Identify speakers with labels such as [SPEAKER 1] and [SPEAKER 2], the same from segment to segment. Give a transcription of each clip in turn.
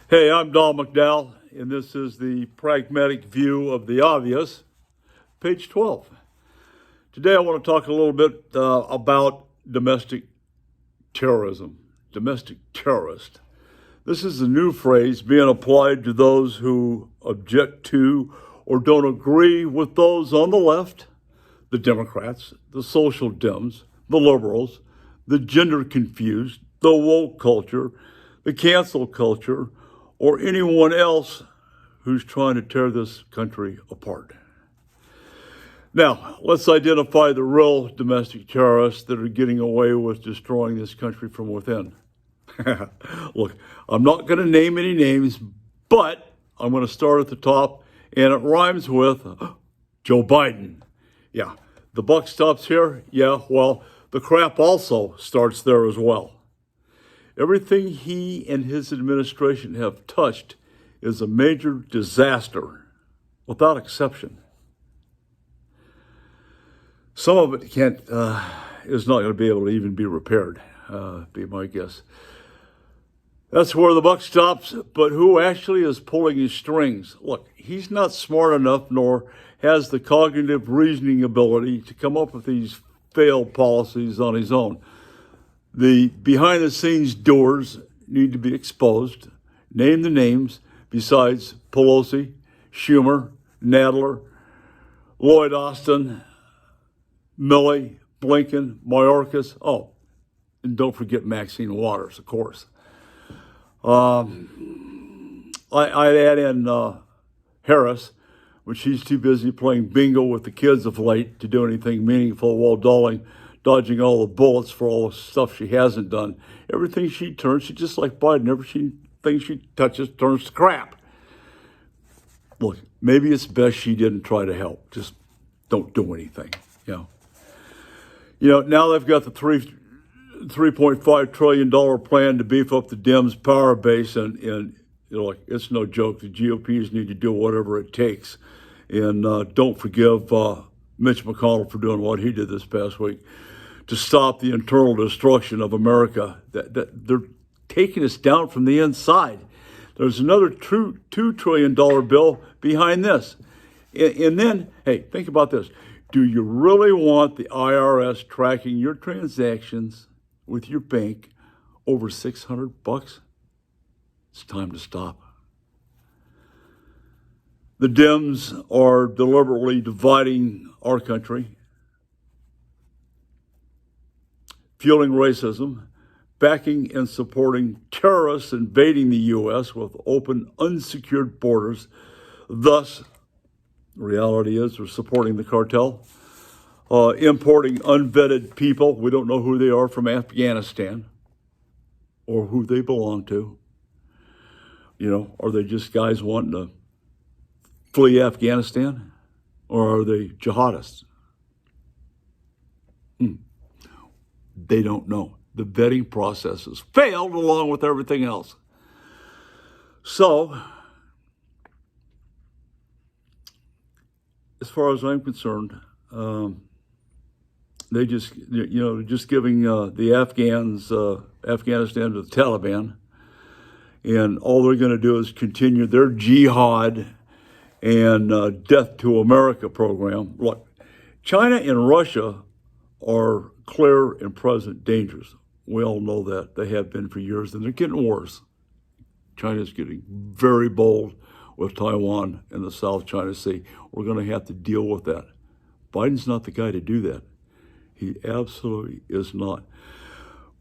[SPEAKER 1] Hey, I'm Don McDowell, and this is the pragmatic view of the obvious, page 12. Today, I want to talk a little bit about domestic terrorism, domestic terrorist. This is a new phrase being applied to those who object to or don't agree with those on the left, the Democrats, the social Dems, the liberals, the gender confused, the woke culture, the cancel culture, or anyone else who's trying to tear this country apart. Now, let's identify the real domestic terrorists that are getting away with destroying this country from within. Look, I'm not going to name any names, but I'm going to start at the top, and it rhymes with Joe Biden. Yeah, the buck stops here. Yeah, well, the crap also starts there as well. Everything he and his administration have touched is a major disaster, without exception. Some of it is not going to be able to even be repaired, be my guess. That's where the buck stops, but who actually is pulling his strings? Look, he's not smart enough nor has the cognitive reasoning ability to come up with these failed policies on his own. The behind-the-scenes doers need to be exposed. Name the names besides Pelosi, Schumer, Nadler, Lloyd Austin, Milley, Blinken, Mayorkas. Oh, and don't forget Maxine Waters, of course. I'd add in Harris, but she's too busy playing bingo with the kids of late to do anything meaningful while dodging all the bullets for all the stuff she hasn't done. Everything she turns, she's just like Biden. Everything she touches turns to crap. Look, maybe it's best she didn't try to help. Just don't do anything. Now they've got the $3.5 trillion plan to beef up the Dems' power base, and it's no joke. The GOPs need to do whatever it takes, and don't forgive Mitch McConnell for doing what he did this past week to stop the internal destruction of America. That they're taking us down from the inside. There's another $2 trillion bill behind this. And then, hey, think about this. Do you really want the IRS tracking your transactions with your bank over $600? It's time to stop. The Dems are deliberately dividing our country, fueling racism, backing and supporting terrorists invading the U.S. with open, unsecured borders. Thus, the reality is they're supporting the cartel, importing unvetted people. We don't know who they are from Afghanistan or who they belong to. Are they just guys wanting to flee Afghanistan, or are they jihadists? They don't know. The vetting process has failed along with everything else. So, as far as I'm concerned, they just giving the Afghanistan to the Taliban, and all they're going to do is continue their jihad and death to America program. Look, China and Russia are clear and present dangers. We all know that. They have been for years, and they're getting worse. China's getting very bold with Taiwan and the South China Sea. We're going to have to deal with that. Biden's not the guy to do that. He absolutely is not.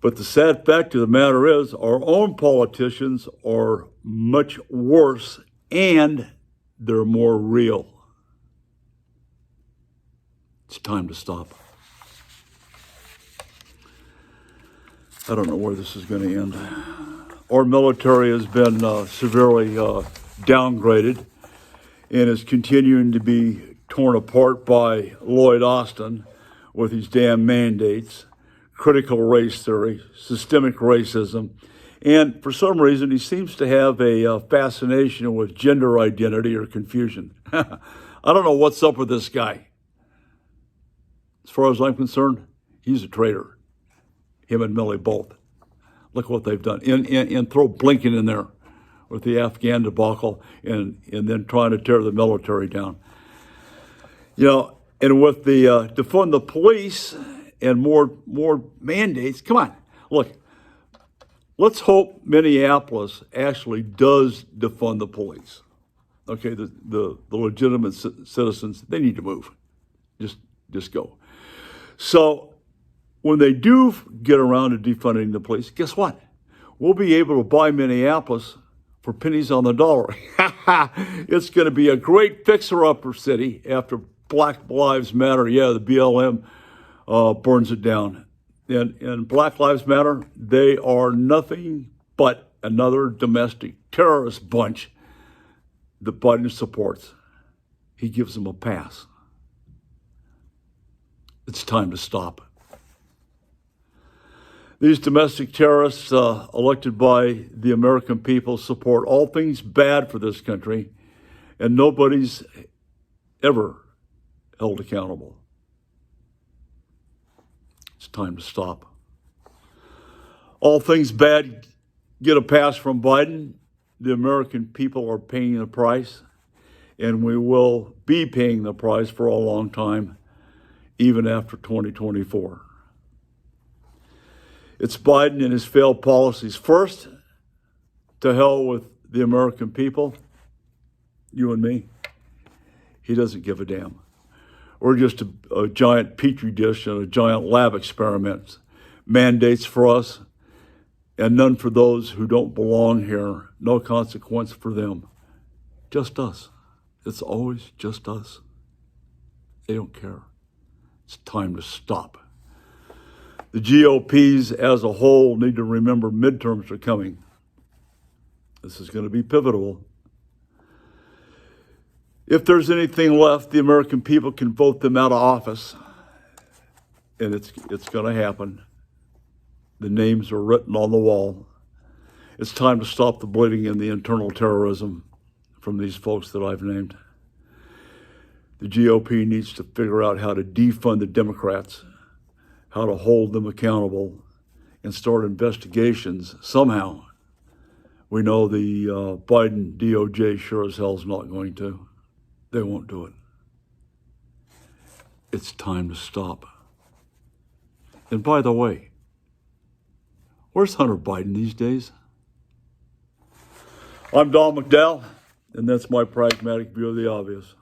[SPEAKER 1] But the sad fact of the matter is our own politicians are much worse, and they're more real. It's time to stop. I don't know where this is going to end. Our military has been severely downgraded and is continuing to be torn apart by Lloyd Austin with his damn mandates, critical race theory, systemic racism, and for some reason he seems to have a fascination with gender identity or confusion. I don't know what's up with this guy. As far as I'm concerned, he's a traitor. Him and Milley both. Look what they've done. And throw Blinken in there. with the Afghan debacle and then trying to tear the military down. You know, and with the defund the police and more mandates, come on, look, let's hope Minneapolis actually does defund the police. Okay, the legitimate citizens, they need to move. Just go. So when they do get around to defunding the police, guess what? We'll be able to buy Minneapolis for pennies on the dollar. It's going to be a great fixer-upper city after Black Lives Matter. Yeah, the BLM burns it down. And Black Lives Matter, they are nothing but another domestic terrorist bunch that Biden supports. He gives them a pass. It's time to stop. These domestic terrorists elected by the American people support all things bad for this country, and nobody's ever held accountable. It's time to stop. All things bad get a pass from Biden. The American people are paying the price, and we will be paying the price for a long time, even after 2024. It's Biden and his failed policies. First, to hell with the American people, you and me. He doesn't give a damn. We're just a giant petri dish and a giant lab experiment. Mandates for us and none for those who don't belong here. No consequence for them. Just us. It's always just us. They don't care. It's time to stop. The GOPs as a whole need to remember midterms are coming. This is going to be pivotal. If there's anything left, the American people can vote them out of office. And it's going to happen. The names are written on the wall. It's time to stop the bleeding and the internal terrorism from these folks that I've named. The GOP needs to figure out how to defund the Democrats, how to hold them accountable, and start investigations somehow. We know the Biden DOJ sure as hell is not going to. They won't do it. It's time to stop. And by the way, where's Hunter Biden these days? I'm Don McDowell, and that's my pragmatic view of the obvious.